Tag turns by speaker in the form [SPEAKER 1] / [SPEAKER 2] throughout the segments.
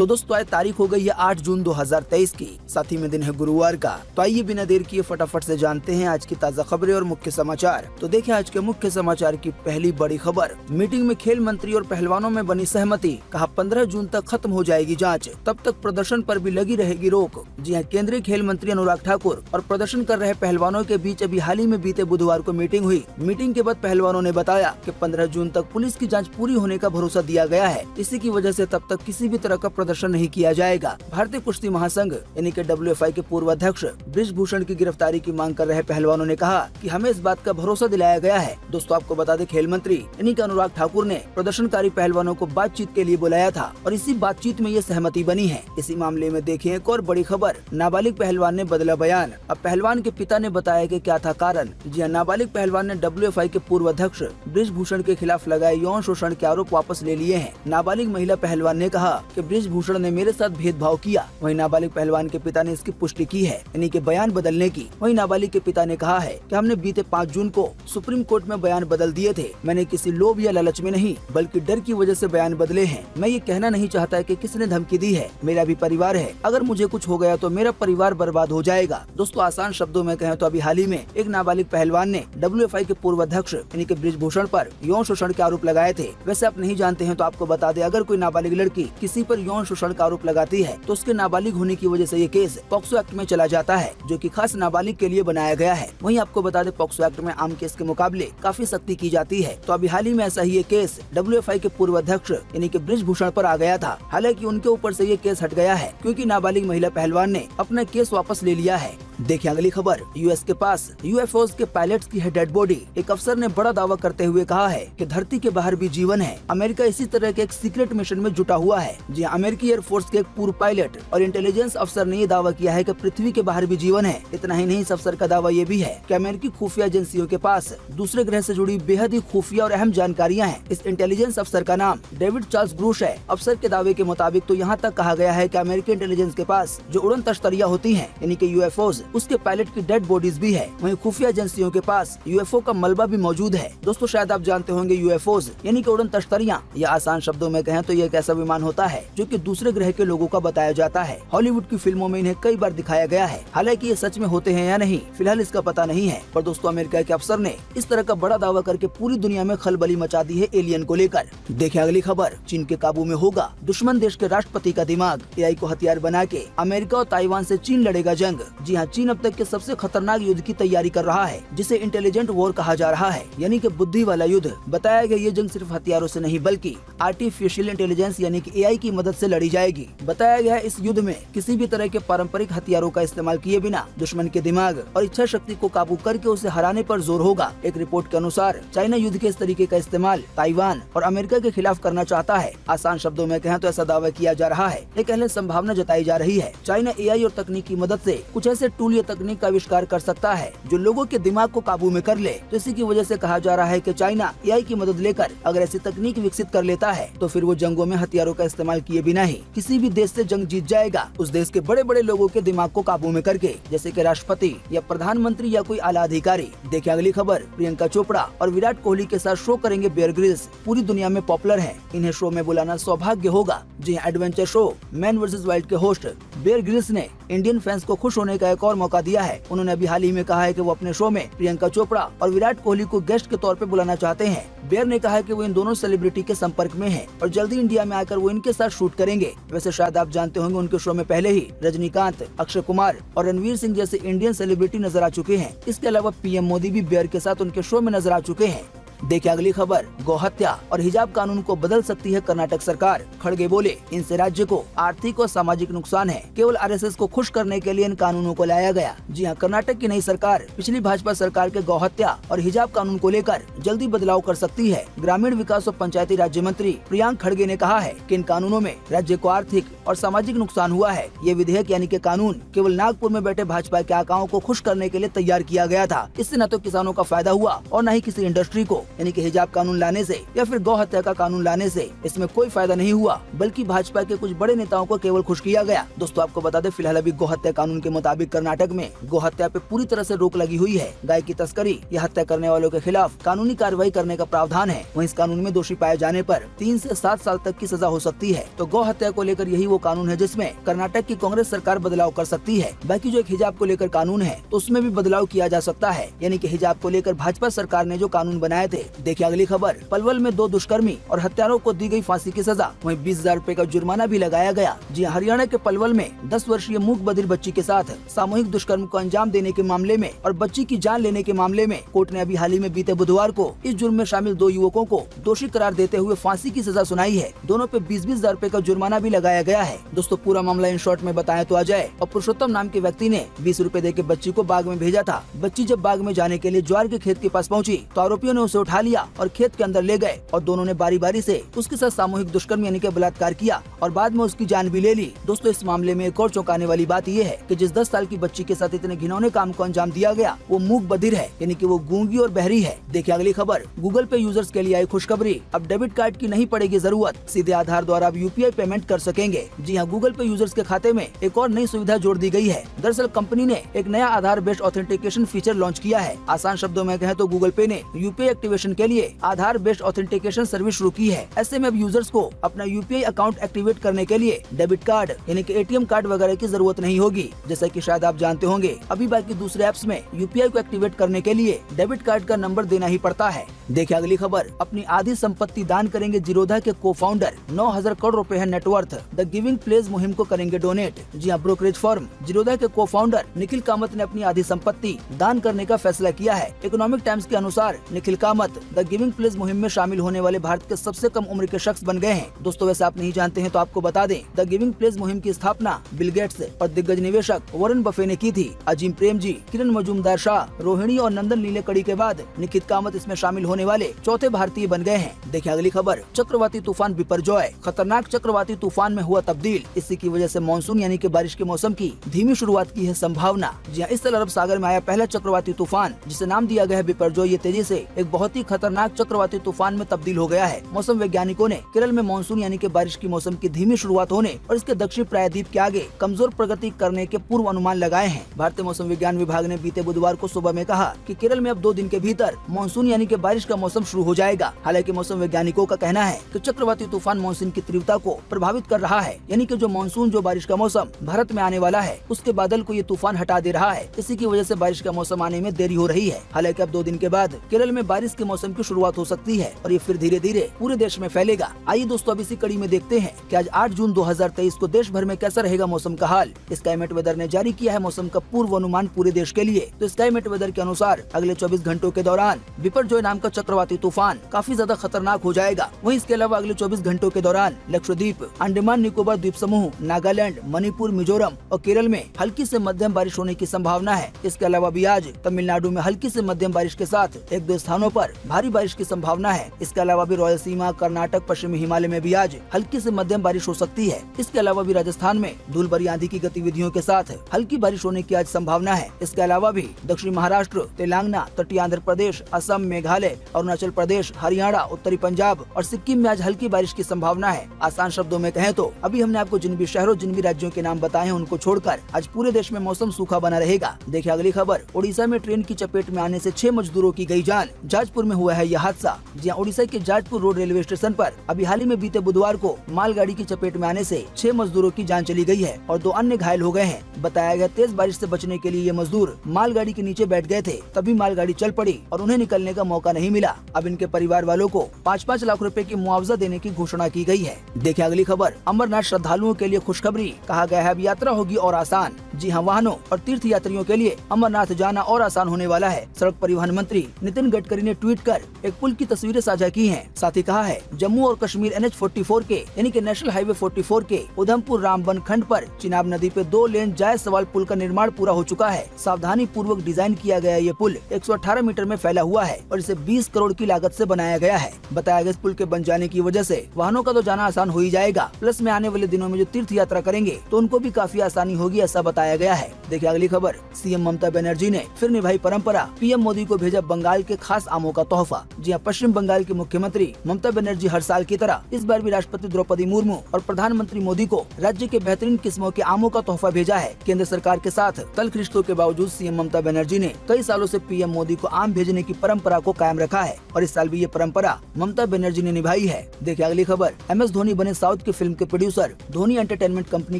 [SPEAKER 1] तो दोस्तों आज तारीख हो गई है 8 जून 2023 की, साथ ही में दिन है गुरुवार का। तो आइए बिना देर किए फटाफट से जानते हैं आज की ताज़ा खबरें और मुख्य समाचार। तो देखिए आज के मुख्य समाचार की पहली बड़ी खबर। मीटिंग में खेल मंत्री और पहलवानों में बनी सहमति, कहा 15 जून तक खत्म हो जाएगी जांच, तब तक प्रदर्शन पर भी लगी रहेगी रोक। जी हां, केंद्रीय खेल मंत्री अनुराग ठाकुर और प्रदर्शन कर रहे पहलवानों के बीच अभी हाल ही में बीते बुधवार को मीटिंग हुई। मीटिंग के बाद पहलवानों ने बताया कि 15 जून तक पुलिस की जाँच पूरी होने का भरोसा दिया गया है। इसी की वजह से तब तक किसी भी तरह का प्रदर्शन नहीं किया जाएगा। भारतीय कुश्ती महासंघ यानी कि WFI के पूर्व अध्यक्ष बृजभूषण की गिरफ्तारी की मांग कर रहे पहलवानों ने कहा कि हमें इस बात का भरोसा दिलाया गया है। दोस्तों आपको बता दें, खेल मंत्री यानी कि अनुराग ठाकुर ने प्रदर्शनकारी पहलवानों को बातचीत के लिए बुलाया था और इसी बातचीत में ये सहमति बनी है। इसी मामले में देखिए एक और बड़ी खबर। नाबालिग पहलवान ने बदला बयान, अब पहलवान के पिता ने बताया कि क्या था कारण। जी नाबालिग पहलवान ने WFI के पूर्व अध्यक्ष बृजभूषण के खिलाफ लगाए यौन शोषण के आरोप वापस ले लिए हैं। नाबालिग महिला पहलवान ने कहा कि बृजभूषण ने मेरे साथ भेदभाव किया। वहीं नाबालिग पहलवान के पिता ने इसकी पुष्टि की है, यानी कि बयान बदलने की। वहीं नाबालिग के पिता ने कहा है कि हमने बीते 5 जून को सुप्रीम कोर्ट में बयान बदल दिए थे। मैंने किसी लोभ या लालच में नहीं, बल्कि डर की वजह से बयान बदले हैं। मैं ये कहना नहीं चाहता कि किसने धमकी दी है। मेरा भी परिवार है, अगर मुझे कुछ हो गया तो मेरा परिवार बर्बाद हो जाएगा। दोस्तों आसान शब्दों में कहें तो अभी हाल ही में एक नाबालिग पहलवान ने WFI के पूर्व अध्यक्ष यानी कि बृजभूषण पर यौन शोषण के आरोप लगाए थे। वैसे आप नहीं जानते हैं तो आपको बता दें, अगर कोई नाबालिग लड़की किसी पर यौन शोषण का आरोप लगाती है तो उसके नाबालिग होने की वजह से ये केस पॉक्सो एक्ट में चला जाता है, जो कि खास नाबालिग के लिए बनाया गया है। वहीं आपको बता दें, पॉक्सो एक्ट में आम केस के मुकाबले काफी सख्ती की जाती है। तो अभी हाल ही में ऐसा ही ये केस WFI के पूर्व अध्यक्ष यानी कि बृजभूषण पर आ गया था। हालांकि उनके ऊपर से ये केस हट गया है, क्योंकि नाबालिग महिला पहलवान ने अपना केस वापस ले लिया है। देखिए अगली खबर। US के पास UFOs के पायलट्स की है डेड बॉडी। एक अफसर ने बड़ा दावा करते हुए कहा है कि धरती के बाहर भी जीवन है। अमेरिका इसी तरह के एक सीक्रेट मिशन में जुटा हुआ है। जी अमेरिकी एयरफोर्स के एक पूर्व पायलट और इंटेलिजेंस अफसर ने ये दावा किया है कि पृथ्वी के बाहर भी जीवन है। इतना ही नहीं, इस अफसर का दावा ये भी है कि अमेरिकी खुफिया एजेंसियों के पास दूसरे ग्रह से जुड़ी बेहद ही खुफिया और अहम जानकारियां हैं। इस इंटेलिजेंस अफसर का नाम डेविड चार्ल्स ग्रूश है। अफसर के दावे के मुताबिक तो यहाँ तक कहा गया है कि अमेरिकी इंटेलिजेंस के पास जो उड़न तश्तरियां होती हैं यानी कि UFOs, उसके पायलट की डेड बॉडीज भी है। वहीं खुफिया एजेंसियों के पास UFO का मलबा भी मौजूद है। दोस्तों शायद आप जानते होंगे, UFOs यानी कि उड़न तश्तरियां, या आसान शब्दों में कहें तो ये एक ऐसा विमान होता है जो कि दूसरे ग्रह के लोगों का बताया जाता है। हॉलीवुड की फिल्मों में इन्हें कई बार दिखाया गया है। हालांकि ये सच में होते हैं या नहीं, फिलहाल इसका पता नहीं है। पर दोस्तों अमेरिका के अफसर ने इस तरह का बड़ा दावा करके पूरी दुनिया में खलबली मचा दी है एलियन को लेकर। देखिए अगली खबर। चीन के काबू में होगा दुश्मन देश के राष्ट्रपति का दिमाग। AI को हथियार बना के अमेरिका और ताइवान से चीन लड़ेगा जंग। जी हाँ, चीन अब तक के सबसे खतरनाक युद्ध की तैयारी कर रहा है, जिसे इंटेलिजेंट वॉर कहा जा रहा है, यानी कि बुद्धि वाला युद्ध। बताया गया ये जंग सिर्फ हथियारों से नहीं बल्कि आर्टिफिशियल इंटेलिजेंस यानी कि AI की मदद से लड़ी जाएगी। बताया गया है इस युद्ध में किसी भी तरह के पारंपरिक हथियारों का इस्तेमाल किए बिना दुश्मन के दिमाग और इच्छा शक्ति को काबू करके उसे हराने पर जोर होगा। एक रिपोर्ट के अनुसार चाइना युद्ध के इस तरीके का इस्तेमाल ताइवान और अमेरिका के खिलाफ करना चाहता है। आसान शब्दों में कहें तो ऐसा दावा किया जा रहा है, एक अहम संभावना जताई जा रही है। चाइना AI और तकनीक की मदद से कुछ ऐसे टूल या तकनीक का आविष्कार कर सकता है जो लोगों के दिमाग को काबू में कर ले। तो इसी की वजह से कहा जा रहा है कि चाइना AI की मदद लेकर अगर ऐसी तकनीक विकसित कर लेता है तो फिर वो जंगों में हथियारों का इस्तेमाल किए बिना ही किसी भी देश से जंग जीत जाएगा, उस देश के बड़े बड़े लोगों के दिमाग को काबू में करके, जैसे कि राष्ट्रपति या प्रधानमंत्री या कोई आला अधिकारी। देखिए अगली खबर। प्रियंका चोपड़ा और विराट कोहली के साथ शो करेंगे बेयर ग्रिल्स। पूरी दुनिया में पॉपुलर है, इन्हें शो में बुलाना सौभाग्य होगा। जी adventure show man versus wild के होस्ट बेयर ग्रिल्स ने इंडियन फैंस को खुश होने का एक और मौका दिया है। उन्होंने अभी हाल ही में कहा है कि वो अपने शो में प्रियंका चोपड़ा और विराट कोहली को गेस्ट के तौर पे बुलाना चाहते हैं। बेयर ने कहा है कि वो इन दोनों सेलिब्रिटी के संपर्क में हैं और जल्दी इंडिया में आकर वो इनके साथ शूट करेंगे। वैसे शायद आप जानते होंगे, उनके शो में पहले ही रजनीकांत, अक्षय कुमार और रणवीर सिंह जैसे इंडियन सेलिब्रिटी नजर आ चुके हैं। इसके अलावा PM मोदी भी बेयर के साथ उनके शो में नजर आ चुके हैं। देखिए अगली खबर। गौहत्या और हिजाब कानून को बदल सकती है कर्नाटक सरकार। खड़गे बोले, इनसे राज्य को आर्थिक और सामाजिक नुकसान है। केवल RSS को खुश करने के लिए इन कानूनों को लाया गया। जी हाँ, कर्नाटक की नई सरकार पिछली भाजपा सरकार के गौहत्या और हिजाब कानून को लेकर जल्दी बदलाव कर सकती है। ग्रामीण विकास और पंचायती राज्य मंत्री प्रियांक खड़गे ने कहा है कि इन कानूनों में राज्य को आर्थिक और सामाजिक नुकसान हुआ है। ये विधेयक यानी कि कानून केवल नागपुर में बैठे भाजपा के आकाओं को खुश करने के लिए तैयार किया गया था। इससे न तो किसानों का फायदा हुआ और न ही किसी इंडस्ट्री को। यानी कि हिजाब कानून लाने से या फिर गौ हत्या का कानून लाने से इसमें कोई फायदा नहीं हुआ, बल्कि भाजपा के कुछ बड़े नेताओं को केवल खुश किया गया। दोस्तों आपको बता दें, फिलहाल अभी गौ हत्या कानून के मुताबिक कर्नाटक में गौ हत्या पे पूरी तरह से रोक लगी हुई है। गाय की तस्करी या हत्या करने वालों के खिलाफ कानूनी कार्रवाई करने का प्रावधान है। वहीं इस कानून में दोषी पाए जाने पर 3 से 7 साल तक की सजा हो सकती है। तो गौ हत्या को लेकर यही वो कानून है जिसमें कर्नाटक की कांग्रेस सरकार बदलाव कर सकती है। बाकी जो एक हिजाब को लेकर कानून है तो उसमें भी बदलाव किया जा सकता है, यानी कि हिजाब को लेकर भाजपा सरकार ने जो कानून बनाए थे। देखिए अगली खबर, पलवल में 2 दुष्कर्मी और हत्यारों को दी गई फांसी की सजा, वहीं 20,000 रूपए का जुर्माना भी लगाया गया। जी हरियाणा के पलवल में 10 वर्षीय मूक बधिर बच्ची के साथ सामूहिक दुष्कर्म को अंजाम देने के मामले में और बच्ची की जान लेने के मामले में कोर्ट ने अभी हाल ही में बीते बुधवार को इस जुर्म में शामिल 2 युवकों को दोषी करार देते हुए फांसी की सजा सुनाई है। दोनों पे 20,000 रूपए का जुर्माना भी लगाया गया है। दोस्तों पूरा मामला इन शॉर्ट में बताएं तो अजय और पुरुषोत्तम नाम के व्यक्ति ने 20 रूपए देकर बच्ची को बाग में भेजा था। बच्ची जब बाग में जाने के लिए ज्वार के खेत के पास पहुंची तो आरोपियों ने उसे उठा लिया और खेत के अंदर ले गए और दोनों ने बारी बारी से उसके साथ सामूहिक दुष्कर्म यानी कि बलात्कार किया और बाद में उसकी जान भी ले ली। दोस्तों इस मामले में एक और चौंकाने वाली बात यह है कि जिस 10 साल की बच्ची के साथ इतने घिनौने काम को अंजाम दिया गया वो मूक बधिर है, यानी कि वो गूंगी और बहरी है। देखिए अगली खबर, गूगल पे यूजर्स के लिए आई खुशखबरी, अब डेबिट कार्ड की नहीं पड़ेगी जरूरत, सीधे आधार द्वारा अब यूपीआई पेमेंट कर सकेंगे। जी हाँ, गूगल पे यूजर्स के खाते में एक और नई सुविधा जोड़ दी गई है। दरअसल कंपनी ने एक नया आधार बेस्ड ऑथेंटिकेशन फीचर लॉन्च किया है। आसान शब्दों में कहें तो गूगल पे ने यूपीआई एक्टिवेशन के लिए आधार बेस्ड ऑथेंटिकेशन सर्विस शुरू की है। ऐसे में अब यूजर्स को अपना यूपीआई अकाउंट एक्टिवेट करने के लिए डेबिट कार्ड यानी कि एटीएम कार्ड वगैरह की जरूरत नहीं होगी। जैसा कि शायद आप जानते होंगे, अभी बाकी दूसरे ऐप्स में यूपीआई को एक्टिवेट करने के लिए डेबिट कार्ड का नंबर देना ही पड़ता है। देखिए अगली खबर, अपनी आधी संपत्ति दान करेंगे जीरोधा के को फाउंडर, 9,000 करोड़ रुपए है नेटवर्थ, द गिविंग प्लेस मुहिम को करेंगे डोनेट। जी हाँ, ब्रोकरेज फर्म जीरोधा के को फाउंडर निखिल कामत ने अपनी आधी संपत्ति दान करने का फैसला किया है। इकोनॉमिक टाइम्स के अनुसार Nikhil Kamat the giving place मुहिम में शामिल होने वाले भारत के सबसे कम उम्र के शख्स बन गए हैं। दोस्तों वैसे आप नहीं जानते हैं तो आपको बता दें, द गिविंग प्लेस मुहिम की स्थापना बिल गेट्स और दिग्गज निवेशक वॉरेन बफे ने की थी। अजीम प्रेमजी, किरण मजूमदार शाह, रोहिणी और नंदन नीलेकड़ी के बाद निखिल कामत इसमें शामिल होने वाले चौथे भारतीय बन गए हैं। देखिए अगली खबर, चक्रवाती तूफान बिपरजॉय, खतरनाक चक्रवाती तूफान में हुआ तब्दील, इसी की वजह से मानसून यानी कि बारिश के मौसम की धीमी शुरुआत की है संभावना। जी हाँ, इस साल अरब सागर में आया पहला चक्रवाती तूफान जिसे नाम दिया गया है बिपरजॉय, ये तेजी से एक बहुत ही खतरनाक चक्रवाती तूफान में तब्दील हो गया है। मौसम वैज्ञानिकों ने केरल में मानसून यानी कि बारिश की मौसम की धीमी शुरुआत होने और इसके दक्षिण प्रायद्वीप के आगे कमजोर प्रगति करने के पूर्व अनुमान लगाए हैं। भारतीय मौसम विज्ञान विभाग ने बीते बुधवार को सुबह में कहा कि केरल में अब 2 दिन के भीतर मानसून यानी कि बारिश का मौसम शुरू हो जाएगा। हालांकि मौसम वैज्ञानिकों का कहना है कि चक्रवाती तूफान मानसून की तीव्रता को प्रभावित कर रहा है, यानी कि जो मानसून जो बारिश का मौसम भारत में आने वाला है उसके बादल को ये तूफान हटा दे रहा है। इसी की वजह से बारिश का मौसम आने में देरी हो रही है। हालांकि अब 2 दिन के बाद केरल में बारिश के मौसम की शुरुआत हो सकती है और ये फिर धीरे धीरे पूरे देश में फैलेगा। आइए दोस्तों अब इसी कड़ी में देखते हैं कि आज 8 जून 2023 को देश भर में कैसा रहेगा मौसम का हाल। स्काईमेट वेदर ने जारी किया है मौसम का पूर्व अनुमान पूरे देश के लिए। तो स्काईमेट वेदर के अनुसार अगले 24 घंटों के दौरान बिपरजॉय नाम का चक्रवाती तूफान काफी ज्यादा खतरनाक हो जाएगा। वहीं इसके अलावा अगले 24 घंटों के दौरान लक्षद्वीप, अंडमान निकोबार द्वीप समूह, नागालैंड, मणिपुर, मिजोरम और केरल में हल्की से मध्यम बारिश होने की संभावना है। इसके अलावा भी आज तमिलनाडु में हल्की से मध्यम बारिश के साथ 1-2 स्थानों पर भारी बारिश की संभावना है। इसके अलावा भी रायलसीमा, कर्नाटक, पश्चिमी हिमालय में भी आज हल्की से मध्यम बारिश हो सकती है। इसके अलावा भी राजस्थान में धूल भरी आंधी की गतिविधियों के साथ हल्की बारिश होने की आज संभावना है। इसके अलावा भी दक्षिणी महाराष्ट्र, तेलंगाना, तटीय आंध्र प्रदेश, असम, मेघालय, अरुणाचल प्रदेश, हरियाणा, उत्तरी पंजाब और सिक्किम में आज हल्की बारिश की संभावना है। आसान शब्दों में कहें तो अभी हमने आपको जिन भी शहरों, जिन भी राज्यों के नाम बताए हैं उनको छोड़कर आज पूरे देश में मौसम सूखा बना रहेगा। देखिए अगली खबर, ओडिशा में ट्रेन की चपेट में आने से 6 मजदूरों की गई जान, जाजपुर में हुआ है यह हादसा। जहाँ ओडिशा के जाजपुर रोड रेलवे स्टेशन पर अभी हाल ही में बीते बुधवार को मालगाड़ी की चपेट में आने से 6 मजदूरों की जान चली गई है और 2 अन्य घायल हो गए हैं। बताया गया तेज बारिश से बचने के लिए ये मजदूर मालगाड़ी के नीचे बैठ गए थे, तभी मालगाड़ी चल पड़ी और उन्हें निकलने का मौका नहीं मिला। अब इनके परिवार वालों को 5-5 लाख रुपए की मुआवजा देने की घोषणा की गई है। देखिए अगली खबर, अमरनाथ श्रद्धालुओं के लिए खुशखबरी, कहा गया है अब यात्रा होगी और आसान। जी हाँ, वाहनों और तीर्थ यात्रियों के लिए अमरनाथ जाना और आसान होने वाला है। सड़क परिवहन मंत्री नितिन गडकरी ने ट्वीट कर एक पुल की तस्वीरें साझा की हैं। साथ ही कहा है जम्मू और कश्मीर NH44 के यानी कि नेशनल हाईवे 44 के उधमपुर रामबन खंड पर चिनाब नदी पे 2 लेन जायज सवाल पुल का निर्माण पूरा हो चुका है। सावधानी पूर्वक डिजाइन किया गया ये पुल 118 मीटर में फैला हुआ है और इसे 20 करोड़ की लागत से बनाया गया है। बताया गया इस पुल के बन जाने की वजह से वाहनों का तो जाना आसान हो ही जाएगा, प्लस में आने वाले दिनों में जो तीर्थ यात्रा करेंगे तो उनको भी काफी आसानी होगी, ऐसा बताया गया है। देखिए अगली खबर, सीएम ममता बनर्जी ने फिर निभाई परंपरा, पीएम मोदी को भेजा बंगाल के खास आमों का का तोहफा। जी हाँ, पश्चिम बंगाल की मुख्यमंत्री ममता बनर्जी हर साल की तरह इस बार भी राष्ट्रपति द्रौपदी मुर्मू और प्रधानमंत्री मोदी को राज्य के बेहतरीन किस्मों के आमों का तोहफा भेजा है। केंद्र सरकार के साथ तल्ख रिश्तों के बावजूद सीएम ममता बनर्जी ने कई सालों से पीएम मोदी को आम भेजने की परंपरा को कायम रखा है और इस साल भी ये परंपरा ममता बनर्जी ने निभाई है। देखिए अगली खबर। MS धोनी बने साउथ की फिल्म के प्रोड्यूसर। धोनी एंटरटेनमेंट कंपनी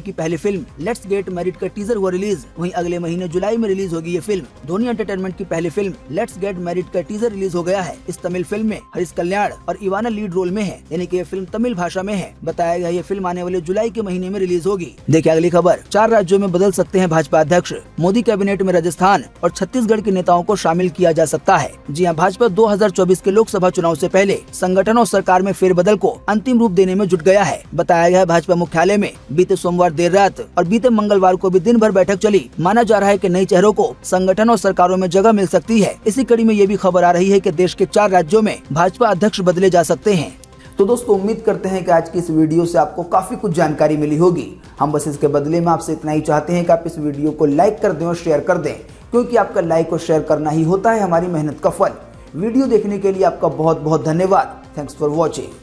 [SPEAKER 1] की पहली फिल्म लेट्स गेट मैरिड का टीजर हुआ रिलीज। वहीं अगले महीने जुलाई में रिलीज होगी ये फिल्म। धोनी एंटरटेनमेंट की पहली फिल्म लेट्स गेट मैरिड का टीजर रिलीज हो गया है। इस तमिल फिल्म में हरीश कल्याण और इवाना लीड रोल में है, यानी कि ये फिल्म तमिल भाषा में है। बताया गया ये फिल्म आने वाले जुलाई के महीने में रिलीज होगी। देखिए अगली खबर। 4 राज्यों में बदल सकते हैं भाजपा अध्यक्ष। मोदी कैबिनेट में राजस्थान और छत्तीसगढ़ के नेताओं को शामिल किया जा सकता है। जी हाँ, भाजपा 2024 के लोकसभा चुनाव से पहले संगठन और सरकार में फेरबदल को अंतिम रूप देने में जुट गया है। बताया गया है भाजपा मुख्यालय में बीते सोमवार देर रात और बीते मंगलवार को भी दिन भर बैठक चली। माना जा रहा है कि नए चेहरों को संगठन और सरकारों में जगह मिल सकती है। इसी कड़ी में ये भी खबर आ रही है कि देश के 4 राज्यों में भाजपा अध्यक्ष बदले जा सकते हैं। तो दोस्तों, उम्मीद करते हैं कि आज की इस वीडियो से आपको काफी कुछ जानकारी मिली होगी। हम बस इसके बदले में आपसे इतना ही चाहते हैं कि आप इस वीडियो को लाइक कर दें और शेयर कर दें, क्योंकि आपका लाइक और शेयर करना ही होता है हमारी मेहनत का फल। वीडियो देखने के लिए आपका बहुत बहुत धन्यवाद। Thanks for watching.